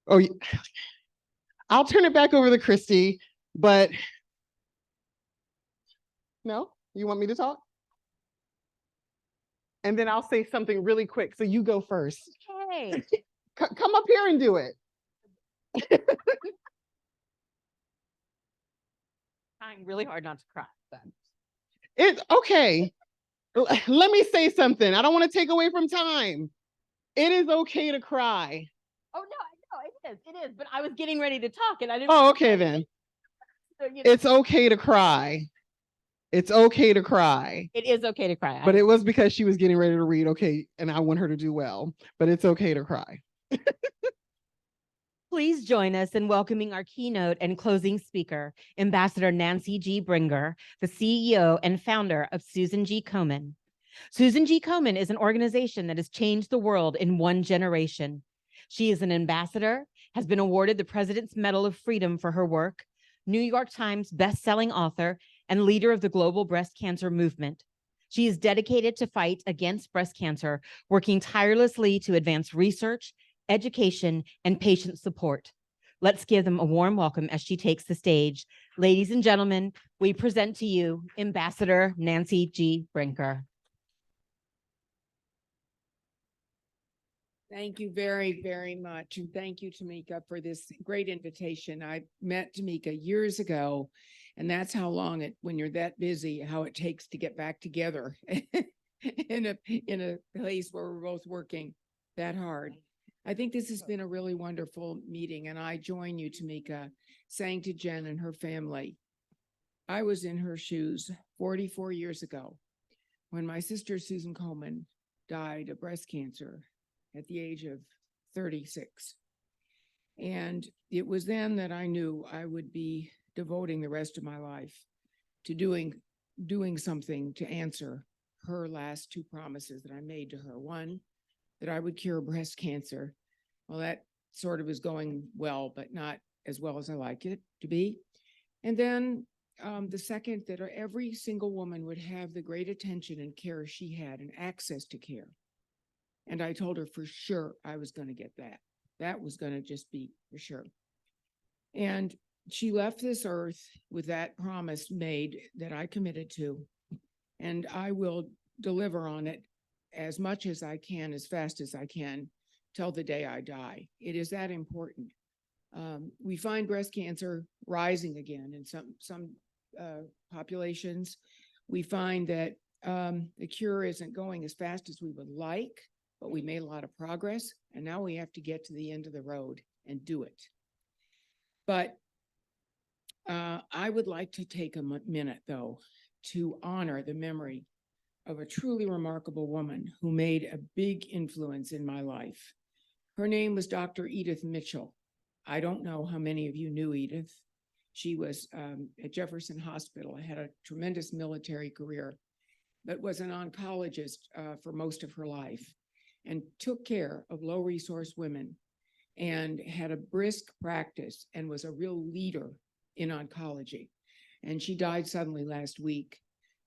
Oh, I'll turn it back over to Christy, but no, you want me to talk? And then I'll say something really quick. So you go first. Okay. Come up here and do it. Trying really hard not to cry. Then. It's okay. Let me say something. I don't want to take away from time. It is okay to cry. Oh no, it is. It is. But I was getting ready to talk, and I didn't. Oh, okay then. So, you know, It's okay to cry. It's okay to cry. it is okay to cry. But it was because she was getting ready to read. Okay, and I want her to do well. But it's okay to cry. Please join us in welcoming our keynote and closing speaker, Ambassador Nancy G. Brinker, the CEO and founder of Susan G. Komen. Susan G. Komen is an organization that has changed the world in one generation. She is an ambassador, has been awarded the President's Medal of Freedom for her work, New York Times best-selling author, and leader of the global breast cancer movement. She is dedicated to fight against breast cancer, working tirelessly to advance research, education, and patient support. Let's give them a warm welcome as she takes the stage. Ladies and gentlemen, we present to you Ambassador Nancy G. Brinker. Thank you very, very much. And thank you, Tamika, for this great invitation. I met Tamika years ago, and that's how long when you're that busy, how it takes to get back together in a place where we're both working that hard. I think this has been a really wonderful meeting, and I join you, Tamika, saying to Jen and her family, I was in her shoes 44 years ago when my sister, Susan Komen, died of breast cancer at the age of 36. And it was then that I knew I would be devoting the rest of my life to doing something to answer her last two promises that I made to her. One, that I would cure breast cancer. Well, that sort of is going well, but not as well as I like it to be. And then the second, that every single woman would have the great attention and care she had and access to care. And I told her for sure I was going to get that. That was going to just be for sure. And she left this earth with that promise made that I committed to. And I will deliver on it as much as I can, as fast as I can, till the day I die. It is that important. We find breast cancer rising again in some populations. We find that the cure isn't going as fast as we would like, but we made a lot of progress, and now we have to get to the end of the road and do it. But I would like to take a minute, though, to honor the memory of a truly remarkable woman who made a big influence in my life. Her name was Dr. Edith Mitchell. I don't know how many of you knew Edith. She was at Jefferson Hospital, had a tremendous military career, but was an oncologist for most of her life, and took care of low-resource women and had a brisk practice and was a real leader in oncology. And she died suddenly last week.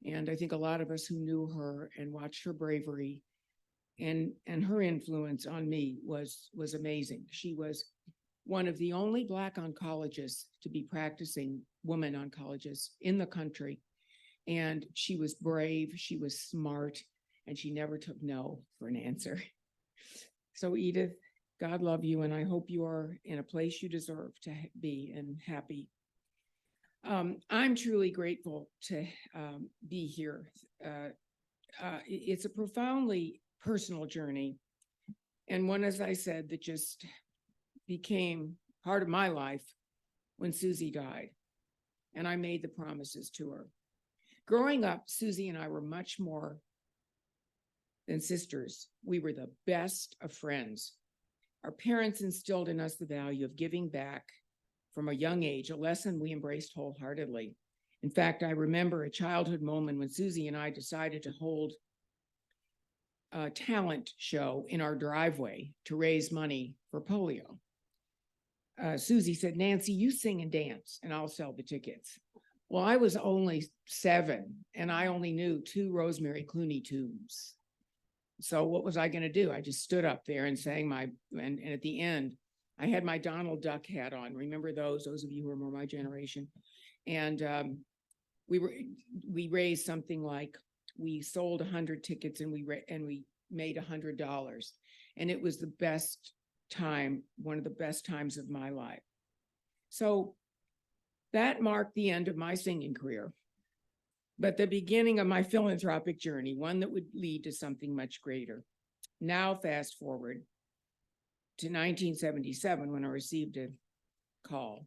And I think a lot of us who knew her and watched her bravery and her influence on me was amazing. She was one of the only Black oncologists to be practicing, woman oncologists in the country. And she was brave, she was smart, and she never took no for an answer. So Edith, God love you, and I hope you are in a place you deserve to be and happy. I'm truly grateful to be here. It's a profoundly personal journey, and one, as I said, that just became part of my life when Susie died, and I made the promises to her. Growing up, Susie and I were much more than sisters. We were the best of friends. Our parents instilled in us the value of giving back from a young age, a lesson we embraced wholeheartedly. In fact, I remember a childhood moment when Susie and I decided to hold a talent show in our driveway to raise money for polio. Susie said, Nancy, you sing and dance and I'll sell the tickets. Well, I was only 7 and I only knew 2 Rosemary Clooney tunes. So what was I going to do? I just stood up there and sang and at the end, I had my Donald Duck hat on. Remember those of you who are more my generation. And we raised something like, we sold 100 tickets and we made $100. And it was the best time, one of the best times of my life. So that marked the end of my singing career, but the beginning of my philanthropic journey, one that would lead to something much greater. Now, fast forward to 1977, when I received a call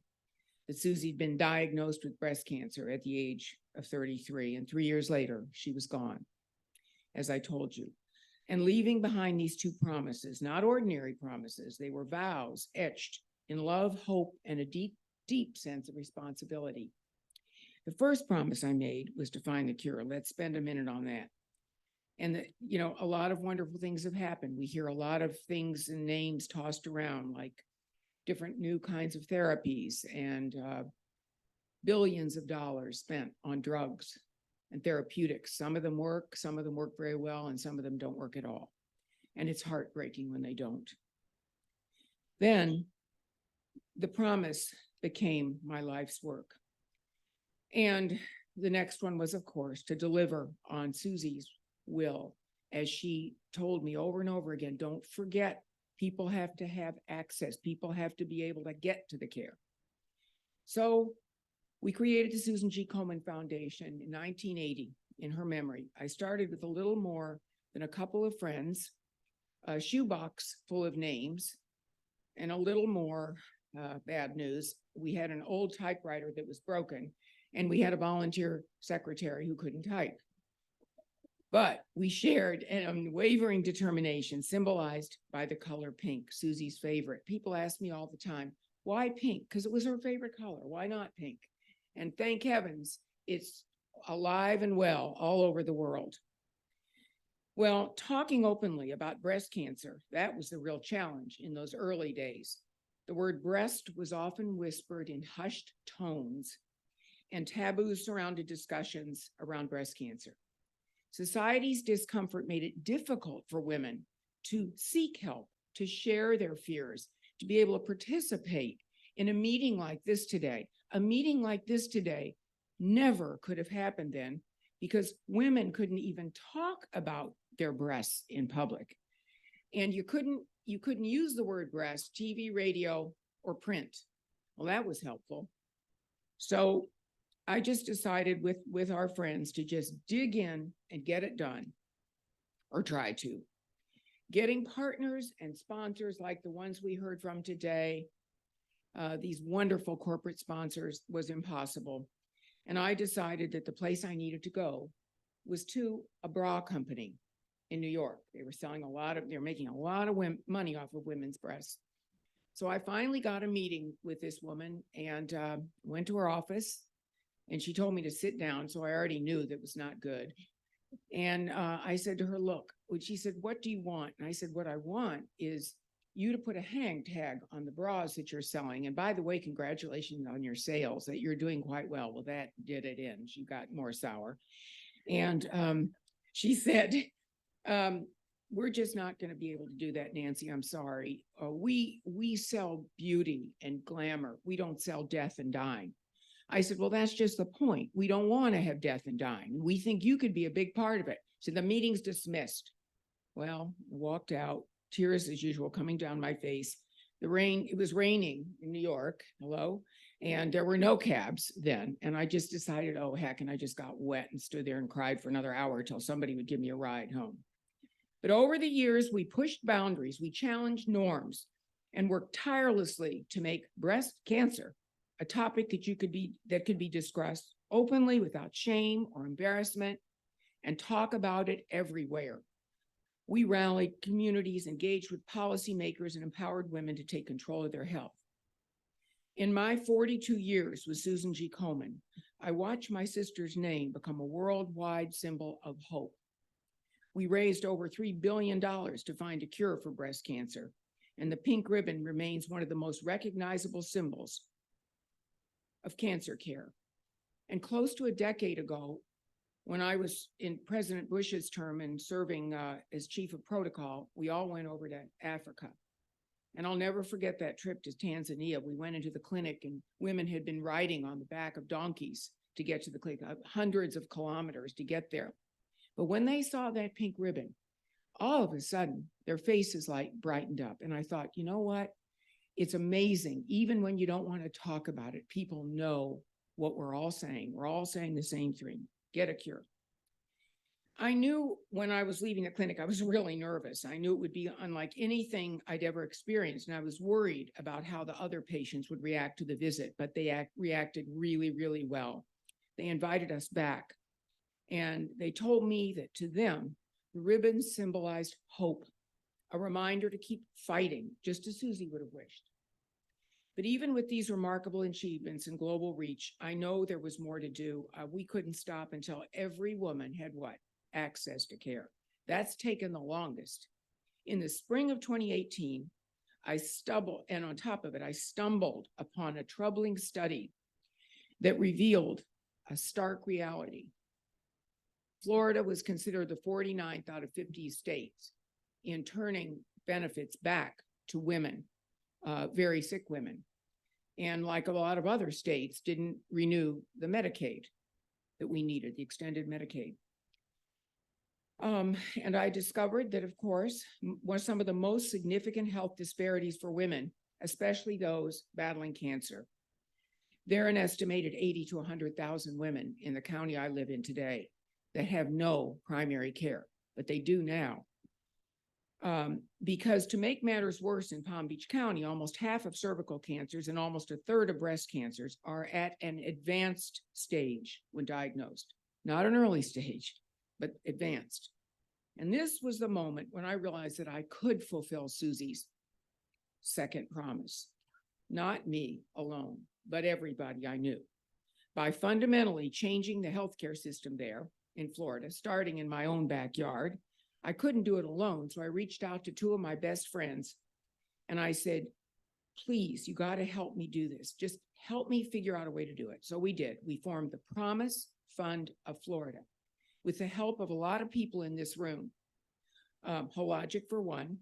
that Susie'd been diagnosed with breast cancer at the age of 33, and 3 years later, she was gone, as I told you. And leaving behind these two promises, not ordinary promises, they were vows etched in love, hope, and a deep, deep sense of responsibility. The first promise I made was to find the cure. Let's spend a minute on that. And, a lot of wonderful things have happened. We hear a lot of things and names tossed around, like different new kinds of therapies and billions of dollars spent on drugs and therapeutics. Some of them work very well, and some of them don't work at all. And it's heartbreaking when they don't. Then the promise became my life's work. And the next one was, of course, to deliver on Susie's will. As she told me over and over again, don't forget, people have to have access. People have to be able to get to the care. So we created the Susan G. Komen Foundation in 1980 in her memory. I started with a little more than a couple of friends, a shoebox full of names, and a little more bad news. We had an old typewriter that was broken, and we had a volunteer secretary who couldn't type. But we shared an unwavering determination symbolized by the color pink, Susie's favorite. People ask me all the time, why pink? Because it was her favorite color. Why not pink? And thank heavens, it's alive and well all over the world. Well, talking openly about breast cancer, that was the real challenge in those early days. The word breast was often whispered in hushed tones, and taboos surrounded discussions around breast cancer. Society's discomfort made it difficult for women to seek help, to share their fears, to be able to participate in a meeting like this today. A meeting like this today never could have happened then, because women couldn't even talk about their breasts in public. And you couldn't use the word breast, TV, radio, or print. Well, that was helpful. So I just decided with our friends to just dig in and get it done, or try to. Getting partners and sponsors like the ones we heard from today, these wonderful corporate sponsors, was impossible. And I decided that the place I needed to go was to a bra company in New York. They were making a lot of money off of women's breasts. So I finally got a meeting with this woman and went to her office, and she told me to sit down. So I already knew that was not good. And I said to her, look, she said, what do you want? And I said, what I want is you to put a hang tag on the bras that you're selling. And by the way, congratulations on your sales, that you're doing quite well. Well, that did it in. She got more sour. And she said, we're just not going to be able to do that, Nancy. I'm sorry. We sell beauty and glamour. We don't sell death and dying. I said, well, that's just the point. We don't want to have death and dying. We think you could be a big part of it. So the meeting's dismissed. Well, I walked out, tears as usual coming down my face. It was raining in New York, hello, and there were no cabs then. And I just decided, oh, heck, and I just got wet and stood there and cried for another hour till somebody would give me a ride home. But over the years, we pushed boundaries, we challenged norms, and worked tirelessly to make breast cancer a topic that could be discussed openly without shame or embarrassment, and talk about it everywhere. We rallied communities, engaged with policymakers, and empowered women to take control of their health. In my 42 years with Susan G. Komen, I watched my sister's name become a worldwide symbol of hope. We raised over $3 billion to find a cure for breast cancer, and the pink ribbon remains one of the most recognizable symbols of cancer care. And close to a decade ago, when I was in President Bush's term and serving as chief of protocol, we all went over to Africa. And I'll never forget that trip to Tanzania. We went into the clinic and women had been riding on the back of donkeys to get to the clinic, hundreds of kilometers to get there. But when they saw that pink ribbon, all of a sudden their faces like brightened up. And I thought, you know what? It's amazing. Even when you don't want to talk about it, people know what we're all saying. We're all saying the same thing: get a cure. I knew when I was leaving the clinic, I was really nervous. I knew it would be unlike anything I'd ever experienced. And I was worried about how the other patients would react to the visit, but they reacted really, really well. They invited us back, and they told me that to them, the ribbons symbolized hope, a reminder to keep fighting, just as Susie would have wished. But even with these remarkable achievements and global reach, I know there was more to do. We couldn't stop until every woman had what? Access to care. That's taken the longest. In the spring of 2018, I stumbled upon a troubling study that revealed a stark reality. Florida was considered the 49th out of 50 states in turning benefits back to women, very sick women. And like a lot of other states, didn't renew the Medicaid that we needed, the extended Medicaid. And I discovered that, of course, some of the most significant health disparities for women, especially those battling cancer. There are an estimated 80 to 100,000 women in the county I live in today that have no primary care, but they do now. Because to make matters worse, in Palm Beach County, almost half of cervical cancers and almost a third of breast cancers are at an advanced stage when diagnosed, not an early stage, but advanced. And this was the moment when I realized that I could fulfill Susie's second promise, not me alone, but everybody I knew, by fundamentally changing the healthcare system there in Florida, starting in my own backyard. I couldn't do it alone, so I reached out to two of my best friends and I said, please, you got to help me do this. Just help me figure out a way to do it. So we did. We formed the Promise Fund of Florida with the help of a lot of people in this room. Hologic for one.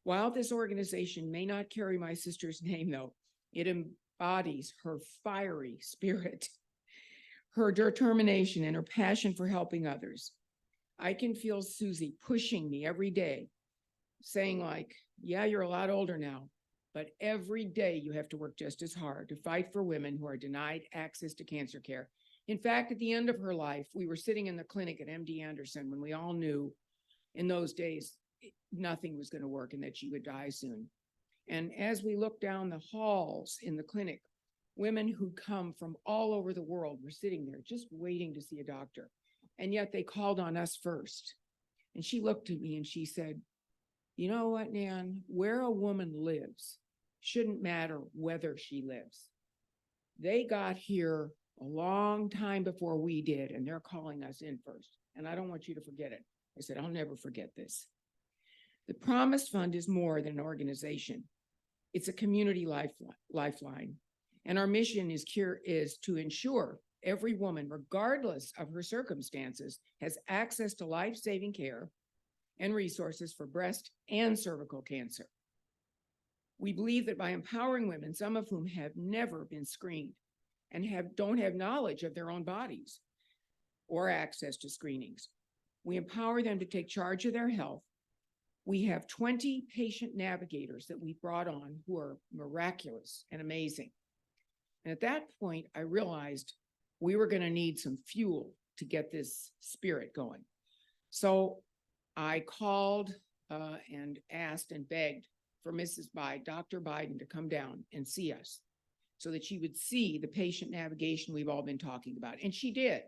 While this organization may not carry my sister's name, though, it embodies her fiery spirit, her determination, and her passion for helping others. I can feel Susie pushing me every day, saying like, yeah, you're a lot older now, but every day you have to work just as hard to fight for women who are denied access to cancer care. In fact, at the end of her life, we were sitting in the clinic at MD Anderson when we all knew in those days nothing was going to work and that she would die soon. And as we looked down the halls in the clinic, women who come from all over the world were sitting there just waiting to see a doctor. And yet they called on us first. And she looked at me and she said, you know what, Nan, where a woman lives shouldn't matter whether she lives. They got here a long time before we did, and they're calling us in first. And I don't want you to forget it. I said, I'll never forget this. The Promise Fund is more than an organization. It's a community lifeline. And our mission is to ensure every woman, regardless of her circumstances, has access to life-saving care and resources for breast and cervical cancer. We believe that by empowering women, some of whom have never been screened and don't have knowledge of their own bodies or access to screenings, we empower them to take charge of their health. We have 20 patient navigators that we brought on who are miraculous and amazing. And at that point, I realized we were going to need some fuel to get this spirit going. So I called and asked and begged for Dr. Biden to come down and see us so that she would see the patient navigation we've all been talking about. And she did.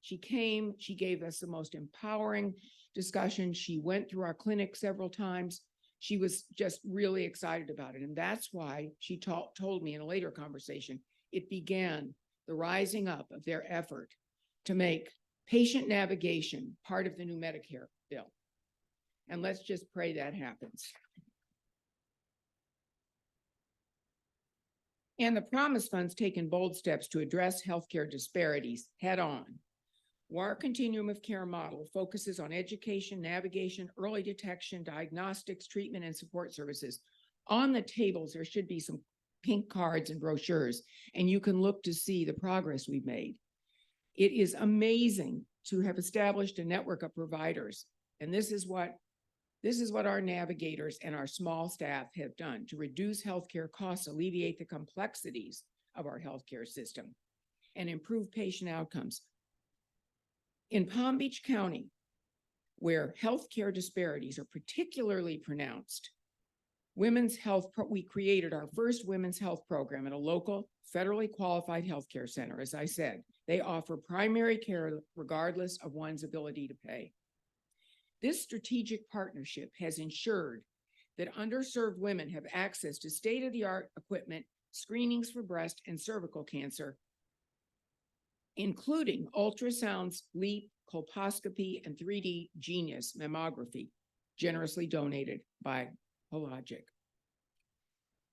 She came, she gave us the most empowering discussion. She went through our clinic several times. She was just really excited about it. And that's why she told me in a later conversation, it began the rising up of their effort to make patient navigation part of the new Medicare bill. And let's just pray that happens. And the Promise Fund's taken bold steps to address healthcare disparities head on. Our continuum of care model focuses on education, navigation, early detection, diagnostics, treatment, and support services, On the tables, there should be some pink cards and brochures, and you can look to see the progress we've made. It is amazing to have established a network of providers, and this is what our navigators and our small staff have done to reduce healthcare costs, alleviate the complexities of our healthcare system, and improve patient outcomes. In Palm Beach County, where healthcare disparities are particularly pronounced, we created our first women's health program at a local, federally qualified healthcare center. As I said, they offer primary care regardless of one's ability to pay. This strategic partnership has ensured that underserved women have access to state-of-the-art equipment, screenings for breast and cervical cancer, including ultrasounds, LEAP, colposcopy, and 3D Genius mammography, generously donated by Hologic.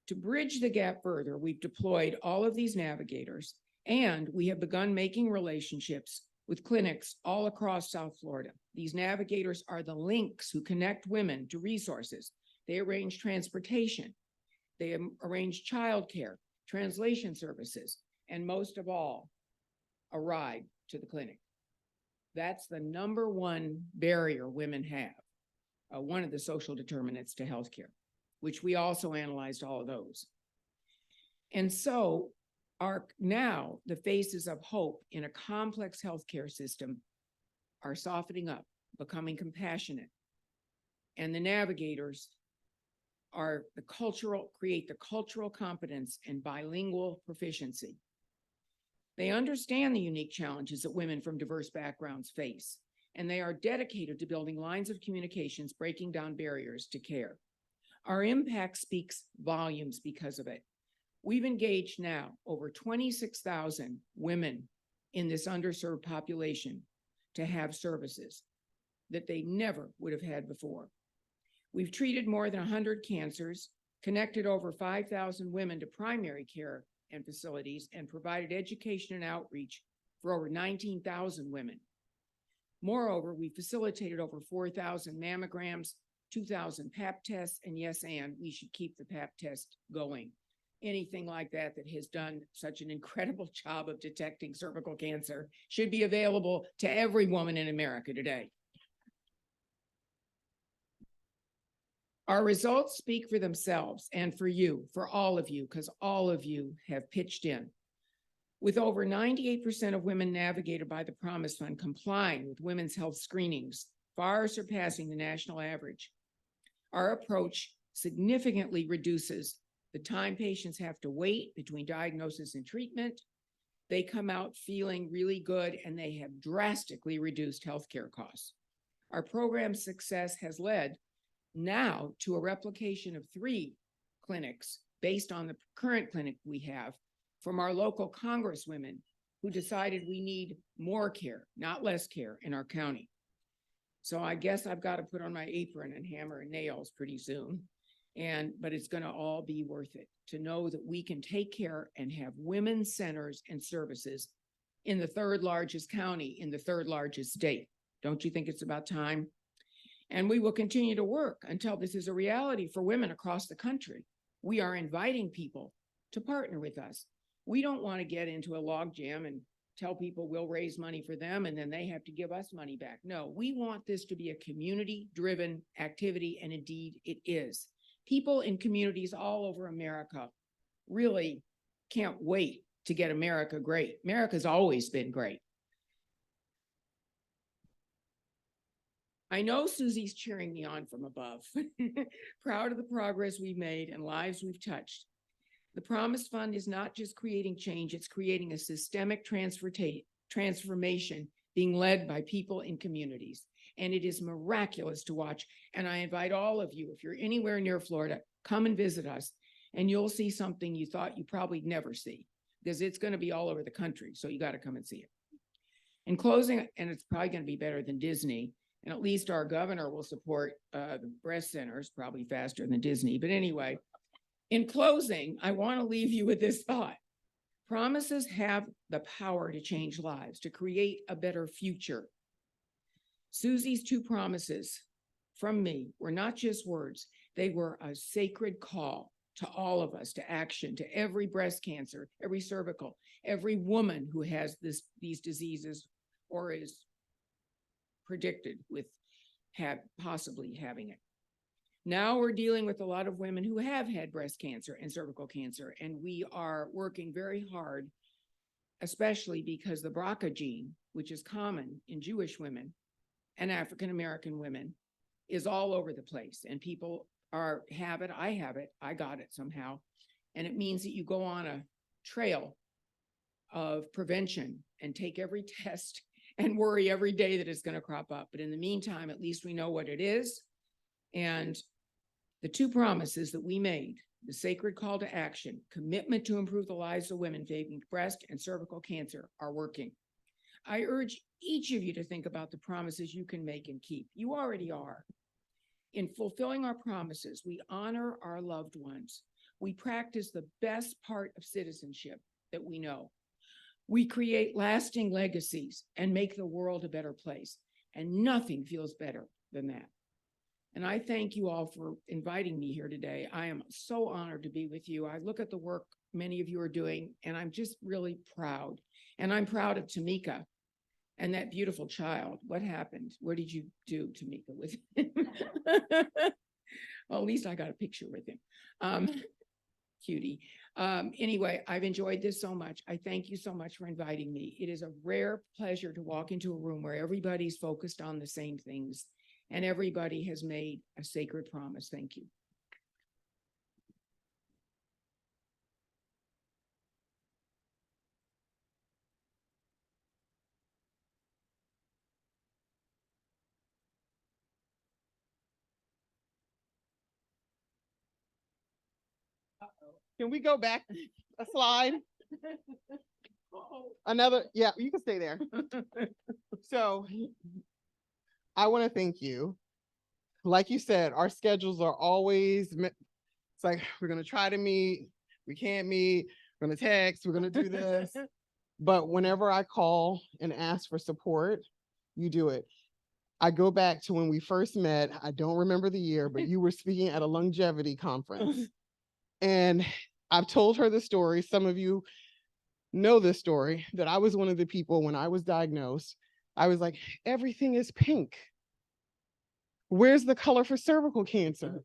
To bridge the gap further, we've deployed all of these navigators, and we have begun making relationships with clinics all across South Florida. These navigators are the links who connect women to resources. They arrange transportation, they arrange childcare, translation services, and most of all, a ride to the clinic. That's the number one barrier women have, one of the social determinants to healthcare, which we also analyzed all of those. And so now the faces of hope in a complex healthcare system are softening up, becoming compassionate. And the navigators create the cultural competence and bilingual proficiency. They understand the unique challenges that women from diverse backgrounds face, and they are dedicated to building lines of communications, breaking down barriers to care. Our impact speaks volumes because of it. We've engaged now over 26,000 women in this underserved population to have services that they never would have had before. We've treated more than 100 cancers, connected over 5,000 women to primary care and facilities, and provided education and outreach for over 19,000 women. Moreover, we facilitated over 4,000 mammograms, 2,000 Pap tests, and yes, and we should keep the Pap test going. Anything like that has done such an incredible job of detecting cervical cancer should be available to every woman in America today. Our results speak for themselves and for you, for all of you, because all of you have pitched in. With over 98% of women navigated by the Promise Fund complying with women's health screenings, far surpassing the national average, our approach significantly reduces the time patients have to wait between diagnosis and treatment. They come out feeling really good, and they have drastically reduced healthcare costs. Our program's success has led now to a replication of 3 clinics based on the current clinic we have from our local congresswomen who decided we need more care, not less care in our county. So I guess I've got to put on my apron and hammer and nails pretty soon. But it's going to all be worth it to know that we can take care and have women's centers and services in the 3rd largest county in the 3rd largest state. Don't you think it's about time? And we will continue to work until this is a reality for women across the country. We are inviting people to partner with us. We don't want to get into a logjam and tell people we'll raise money for them and then they have to give us money back. No, we want this to be a community-driven activity, and indeed it is. People in communities all over America really can't wait to get America great. America's always been great. I know Susie's cheering me on from above, proud of the progress we've made and lives we've touched. The Promise Fund is not just creating change, it's creating a systemic transformation being led by people in communities. And it is miraculous to watch. And I invite all of you, if you're anywhere near Florida, come and visit us, and you'll see something you thought you probably never see, because it's going to be all over the country. So you got to come and see it. In closing, and it's probably going to be better than Disney, and at least our governor will support the breast centers, probably faster than Disney. But anyway, in closing, I want to leave you with this thought. Promises have the power to change lives, to create a better future. Susie's 2 promises from me were not just words. They were a sacred call to all of us, to action, to every breast cancer, every cervical, every woman who has these diseases or is predicted with possibly having it. Now we're dealing with a lot of women who have had breast cancer and cervical cancer, and we are working very hard, especially because the BRCA gene, which is common in Jewish women and African-American women, is all over the place, and people have it. I got it somehow. And it means that you go on a trail of prevention and take every test and worry every day that it's going to crop up. But in the meantime, at least we know what it is. And the two promises that we made, the sacred call to action, commitment to improve the lives of women facing breast and cervical cancer, are working. I urge each of you to think about the promises you can make and keep. You already are. In fulfilling our promises, we honor our loved ones. We practice the best part of citizenship that we know. We create lasting legacies and make the world a better place. And nothing feels better than that. And I thank you all for inviting me here today. I am so honored to be with you. I look at the work many of you are doing, and I'm just really proud. And I'm proud of Tamika and that beautiful child. What happened? What did you do, Tamika, with him? Well, at least I got a picture with him. Cutie. Anyway, I've enjoyed this so much. I thank you so much for inviting me. It is a rare pleasure to walk into a room where everybody's focused on the same things and everybody has made a sacred promise. Thank you. Can we go back a slide? Another, yeah, you can stay there. So I want to thank you. Like you said, our schedules are always, it's like, we're going to try to meet, we can't meet, we're going to text, we're going to do this. But whenever I call and ask for support, you do it. I go back to when we first met. I don't remember the year, but you were speaking at a longevity conference. And I've told her the story. Some of you know this story, that I was one of the people when I was diagnosed, I was like, everything is pink. Where's the color for cervical cancer?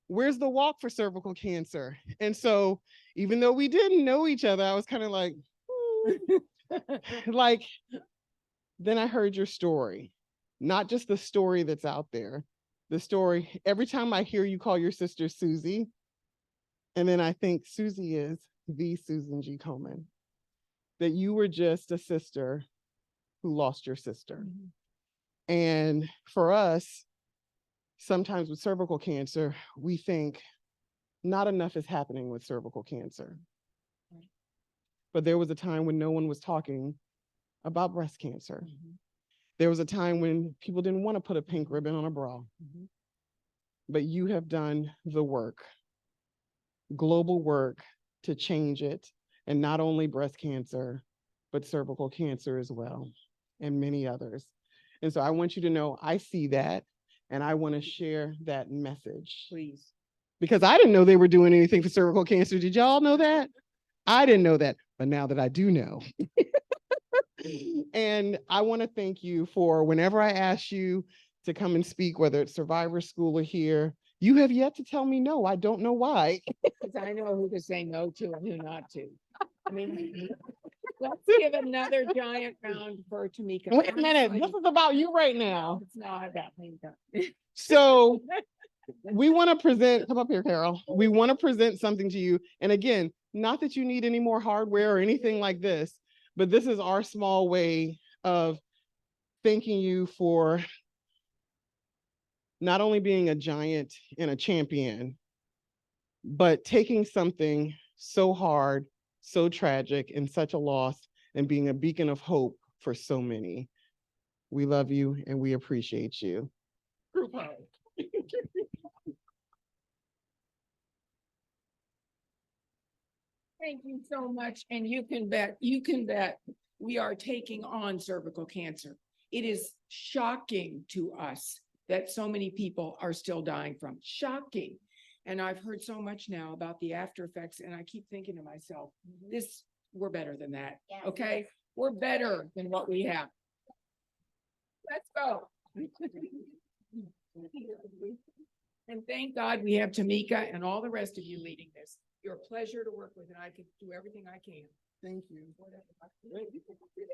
Where's the walk for cervical cancer? And so even though we didn't know each other, I was kind of like, like, then I heard your story, not just the story that's out there, the story. Every time I hear you call your sister Susie, and then I think Susie is the Susan G. Komen, that you were just a sister who lost your sister. Mm-hmm. And for us, sometimes with cervical cancer, we think not enough is happening with cervical cancer. Right. But there was a time when no one was talking about breast cancer. Mm-hmm. There was a time when people didn't want to put a pink ribbon on a bra. Mm-hmm. But you have done the work, global work, to change it. And not only breast cancer, but cervical cancer as well, and many others. And so I want you to know I see that, and I want to share that message. Please. Because I didn't know they were doing anything for cervical cancer. Did y'all know that? I didn't know that, but now that I do know. And I want to thank you for whenever I ask you to come and speak, whether it's Survivor School or here, you have yet to tell me no. I don't know why. Because I know who to say no to and who not to. I mean, let's give another giant round for Tamika. Wait a minute. This is about you right now. It's not about me. So we want to present, come up here, Carol. We want to present something to you. And again, not that you need any more hardware or anything like this, but this is our small way of thanking you for not only being a giant and a champion, but taking something so hard, so tragic, and such a loss, and being a beacon of hope for so many. We love you and we appreciate you. Group hug. Thank you so much. And you can bet we are taking on cervical cancer. It is shocking to us that so many people are still dying from. Shocking. And I've heard so much now about the after effects, and I keep thinking to myself, we're better than that. Yes. Okay, we're better than what we have. Let's go. And thank God we have Tamika and all the rest of you leading this. You're a pleasure to work with, and I can do everything I can. Thank you.